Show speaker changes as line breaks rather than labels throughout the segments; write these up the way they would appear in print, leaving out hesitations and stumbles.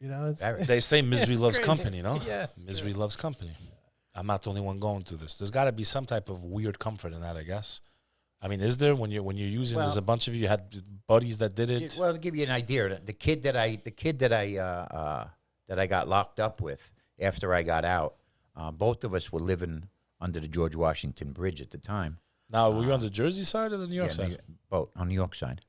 You know, it's
They say misery loves
crazy.
company, no?
Yeah,
Misery loves company. I'm not the only one going through this. There's got to be some type of weird comfort in that, I guess. I mean, is there when you're using? There's a bunch of you had buddies that did it.
Well, to give you an idea, the kid that I got locked up with after I got out, both of us were living under the George Washington Bridge at the time.
Now, were you on the Jersey side or the New York side?
Both on New York side,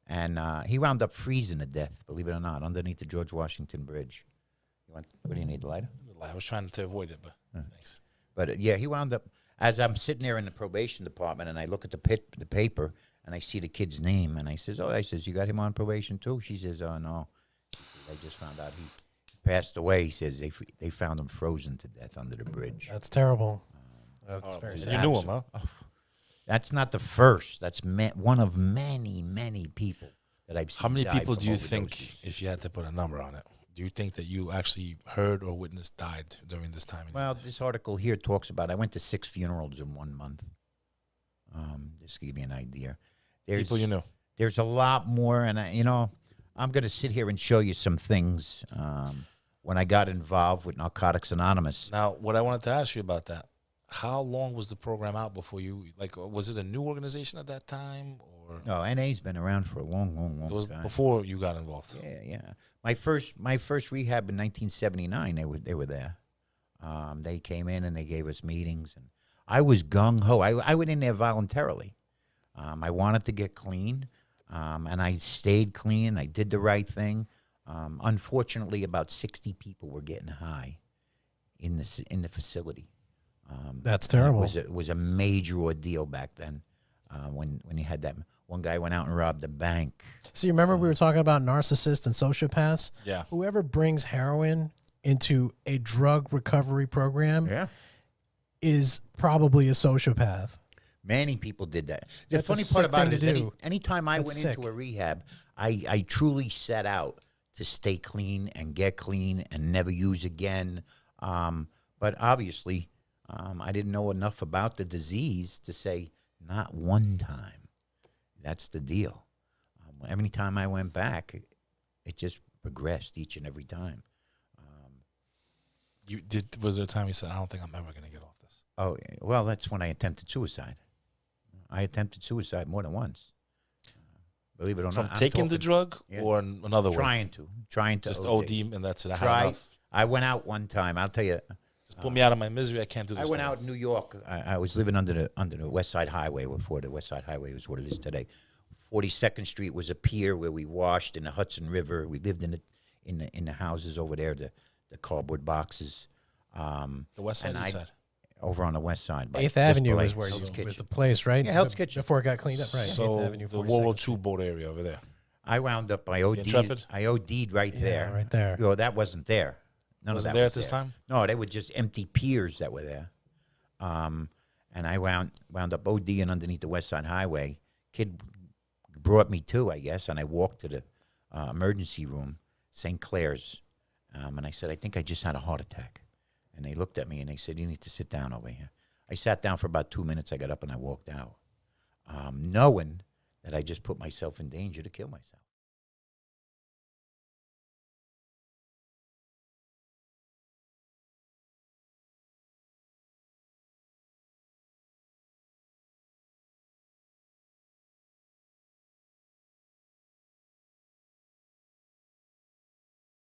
and he wound up freezing to death. Believe it or not, underneath the George Washington Bridge. What do you need, the lighter?
I was trying to avoid it, but thanks.
But yeah, he wound up. As I'm sitting there in the probation department, and I look at the paper, and I see the kid's name, and I says, "Oh," I says, "You got him on probation too?" She says, "Oh no, I just found out he passed away." He says they found him frozen to death under the bridge.
That's terrible. That's very sad.
You knew him, huh?
Oh, that's not the first. That's one of many, many people that I've seen.
How many
die
people
from
do you
overdoses.
think, if you had to put a number on it, do you think that you actually heard or witnessed died during this time?
Well, this article here talks about I went to 6 funerals in 1 month. Just to give you an idea.
People you know.
There's a lot more, and I'm going to sit here and show you some things when I got involved with Narcotics Anonymous.
Now, what I wanted to ask you about that, how long was the program out before you, was it a new organization at that time? Or
No, NA's been around for a long, long, long
it was
time.
before you got involved?
Yeah. My first rehab in 1979, they were there. They came in and they gave us meetings, and I was gung ho. I went in there voluntarily. I wanted to get clean, and I stayed clean. I did the right thing. Unfortunately, about 60 people were getting high in the facility.
That's terrible.
It was a major ordeal back then when you had that. One guy went out and robbed a bank.
So you remember we were talking about narcissists and sociopaths?
Yeah.
Whoever brings heroin into a drug recovery program is probably a sociopath.
Many people did that. The
That's a
funny part
sick
about
thing
it
to
is
do.
anytime I
That's
went
sick.
into a rehab, I truly set out to stay clean and get clean and never use again. But obviously, I didn't know enough about the disease to say not one time. That's the deal. Every time I went back, it just progressed each and every time.
Was there a time you said, I don't think I'm ever going to get off this?
Oh, well, that's when I attempted suicide. I attempted suicide more than once. Believe it or
From
not.
taking the drug or another way?
Trying to
Just
OD.
OD and that's it. I had
Try.
enough.
I went out one time. I'll tell you.
Just put me out of my misery. I can't do this.
I went
no
out in New York. I was living under the West Side Highway before the West Side Highway was what it is today. 42nd Street was a pier where we washed in the Hudson River. We lived in the houses over there, the cardboard boxes.
The West Side, East Side.
Over on the West Side. by
8th
this
Avenue
place,
was where
Hell's
you
Kitchen.
was the place, right?
Yeah, Hell's Kitchen.
Before it got cleaned up, right? 8th
So
Avenue,
the World War
42nd
II boat area over there.
I wound up, I OD'd.
Intrepid?
I OD'd right
Yeah,
there.
right there.
Well, that wasn't there. None
Wasn't
of that
there
was
at this time?
No, they were just empty piers that were there. And I wound up ODing underneath the West Side Highway. Kid brought me to, I guess, and I walked to the emergency room, St. Clair's. And I said, I think I just had a heart attack. And they looked at me and they said, you need to sit down over here. I sat down for about 2 minutes. I got up and I walked out, knowing that I just put myself in danger to kill myself.